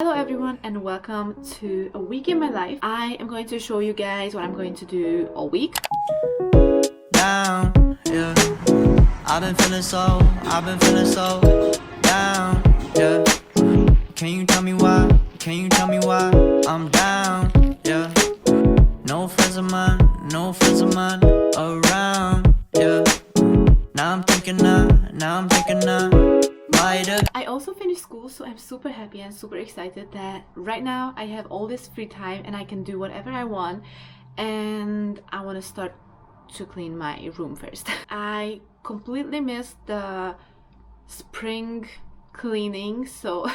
Hello everyone and welcome to a week in my life. I am going to show you guys what I'm going to do all week. Down, yeah. I've been feeling so down, yeah. Can you tell me why? I'm down, yeah. No friends of mine around, yeah. Now I'm thinking I might have. I also finished school, so I'm super happy and super excited that right now I have all this free time and I can do whatever I want, and I want to start to clean my room first. I completely missed the spring cleaning, so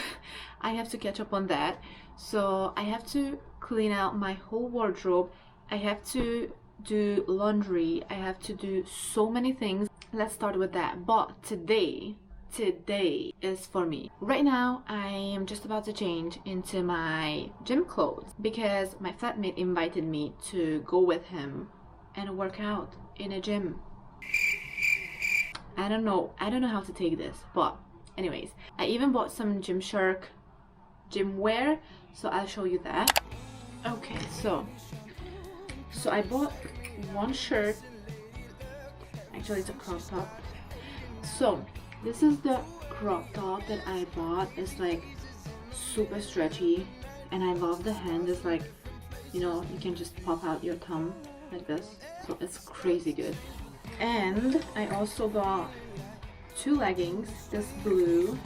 I have to catch up on that. So I have to clean out my whole wardrobe. I have to do laundry. I have to do so many things. Let's start with that. But today is for me. Right now I am just about to change into my gym clothes because my flatmate invited me to go with him and work out in a gym. I don't know how to take this, but anyways, I even bought some Gymshark gym wear, so I'll show you that. Okay, so I bought one shirt. Actually, it's a crop top. So this is the crop top that I bought. It's like super stretchy and I love the hand. It's like, you know, you can just pop out your thumb like this, so it's crazy good. And I also got two leggings, this blue,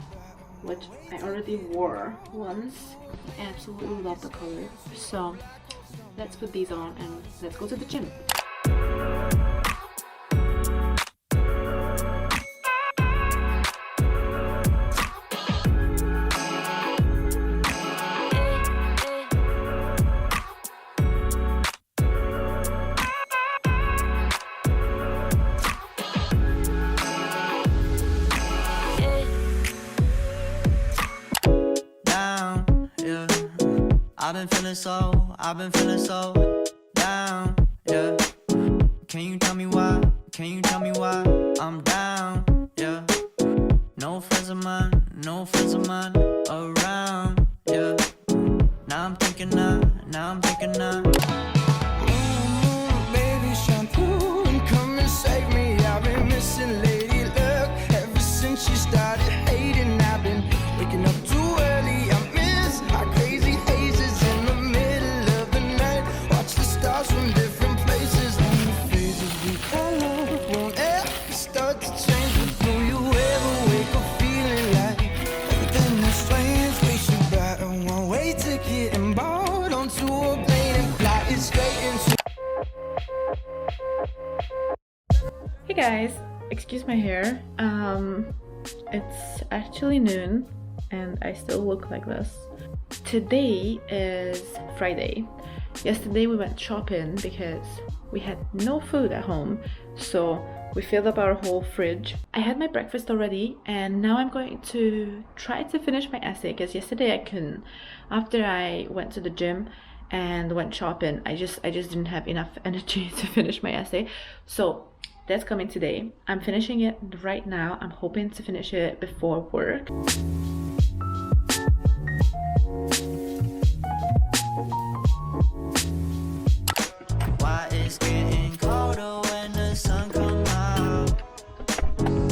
which I already wore once. I absolutely love the color. So let's put these on and let's go to the gym. I've been feeling so down, yeah. Can you tell me why? I'm down, yeah. No friends of mine around, yeah. Now I'm thinking baby, shampoo and come and save me. I've been missing lady luck ever since she started hating. I've been waking up too early. I miss our crazy hazes in the middle of the night. Watch the stars from different places, and the phases we follow won't ever start to change. But do you ever wake up feeling like everything is strange? We should buy a one-way ticket and board onto a plane and fly it straight into. Hey guys, excuse my hair. It's actually noon and I still look like this. Today is Friday. Yesterday we went shopping because we had no food at home, so we filled up our whole fridge. I had my breakfast already and now I'm going to try to finish my essay because yesterday I couldn't. After I went to the gym and went shopping, I just didn't have enough energy to finish my essay. So that's coming today. I'm finishing it right now. I'm hoping to finish it before work. Why it's getting colder when the sun come out.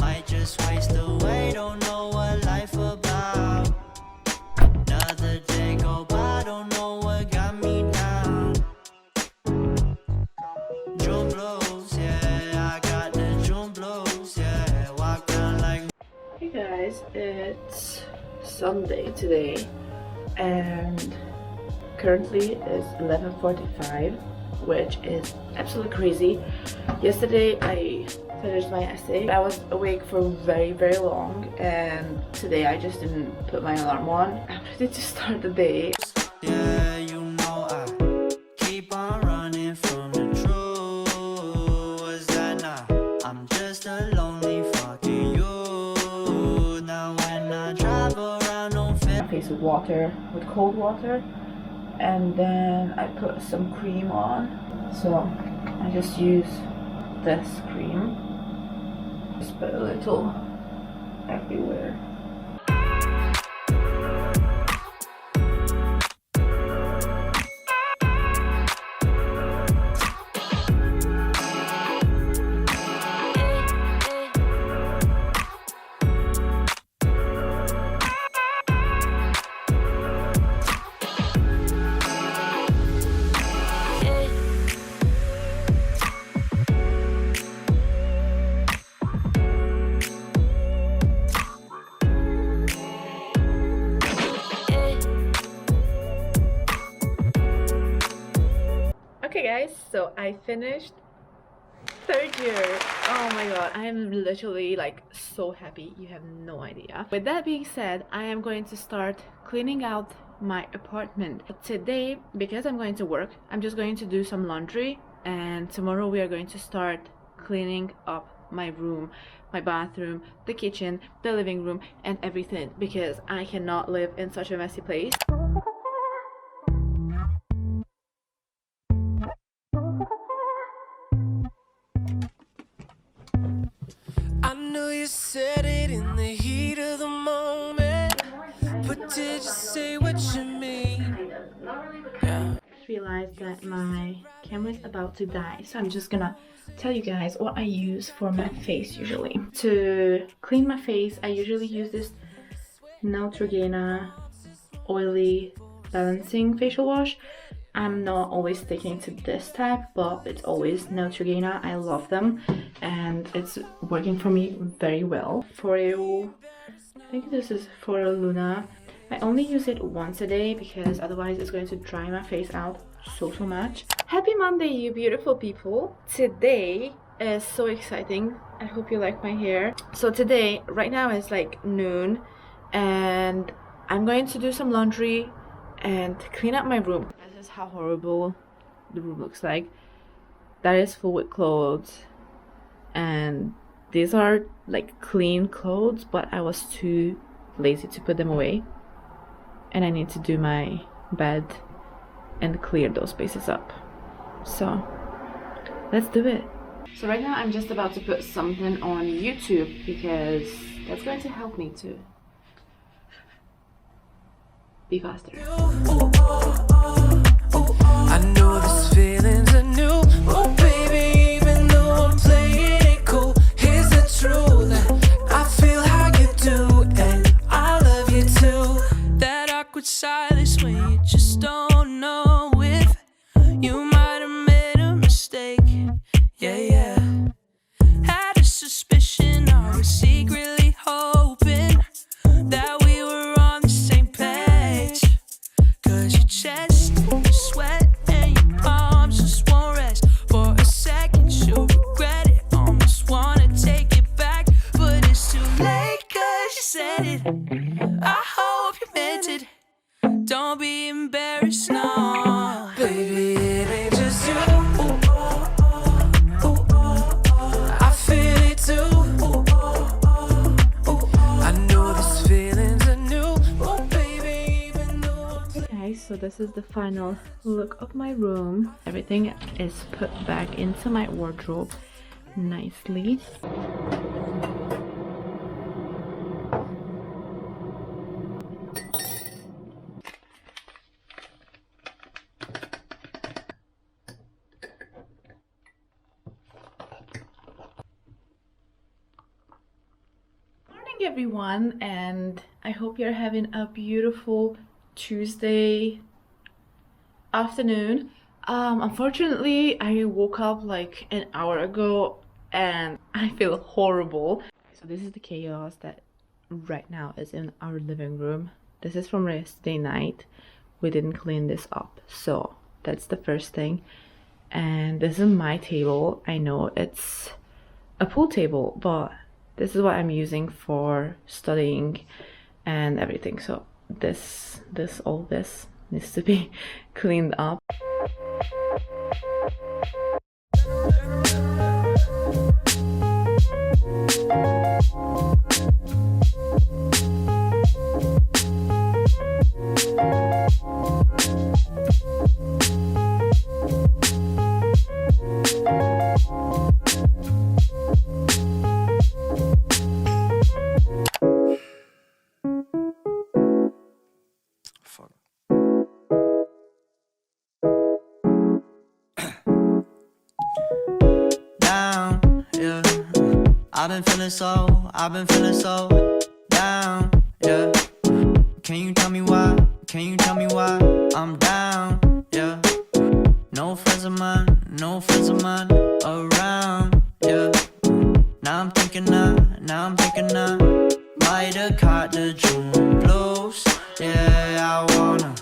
Might just waste away, don't know what life about. Another day go by, don't know what got me down. June blues, yeah, I got the June blues, yeah. Walk down like. Hey guys, it's Sunday today and currently it's 11:45, which is absolutely crazy. Yesterday I finished my essay. I was awake for very long, and today I just didn't put my alarm on. I'm ready to start the day. Yeah, you know I keep on running from the truth. Was that not? I'm just a lonely fucking you. Now when I drive around, don't feel. My face with water, with cold water, and then I put some cream on. So I just use this cream. Just put a little everywhere. guys, so I finished third year. Oh my god, I am literally like so happy, you have no idea. With that being said, I am going to start cleaning out my apartment today. Because I'm going to work, I'm just going to do some laundry, and tomorrow we are going to start cleaning up my room, my bathroom, the kitchen, the living room, and everything, because I cannot live in such a messy place. I know you said it in the heat of the moment, but did you say what you mean? Yeah. I realized that my camera is about to die, so I'm just gonna tell you guys what I use for my face usually. To clean my face, I usually use this Neutrogena oily balancing facial wash. I'm not always sticking to this type, but it's always Neutrogena. I love them and it's working for me very well. I think this is for Luna. I only use it once a day because otherwise it's going to dry my face out so much. Happy Monday, you beautiful people. Today is so exciting. I hope you like my hair. So today, right now it's like noon, and I'm going to do some laundry and clean up my room. This is how horrible the room looks like. That is full with clothes, and these are like clean clothes, but I was too lazy to put them away, and I need to do my bed and clear those spaces up. So let's do it. So right now I'm just about to put something on YouTube because that's going to help me to be faster. I know this feeling's a new, oh baby, even though I'm playing it cool, here's the truth. I feel how you do, and I love you too. That awkward silence when you just don't know if you might have made a mistake. Yeah. Had a suspicion, I was secretly hoping that we were on the same page. 'Cause your chest, your sweat, and your palms just won't rest. For a second you'll regret it, almost wanna take it back, but it's too late 'cause you said it. I hope you meant it. Don't be embarrassed, no. Baby, it ain't just you. I feel it too. I know this feeling's a new, oh baby, even though. Okay, so this is the final look of my room. Everything is put back into my wardrobe nicely. Everyone, and I hope you're having a beautiful Tuesday afternoon. Unfortunately I woke up like an hour ago and I feel horrible. So this is the chaos that right now is in our living room. This is from yesterday night. We didn't clean this up, so that's the first thing. And this is my table. I know it's a pool table, but this is what I'm using for studying and everything. So all this needs to be cleaned up. I've been feeling so down, yeah. Can you tell me why? Can you tell me why I'm down, yeah? No friends of mine around, yeah. Now I'm thinking I might have caught the June blues, yeah. I wanna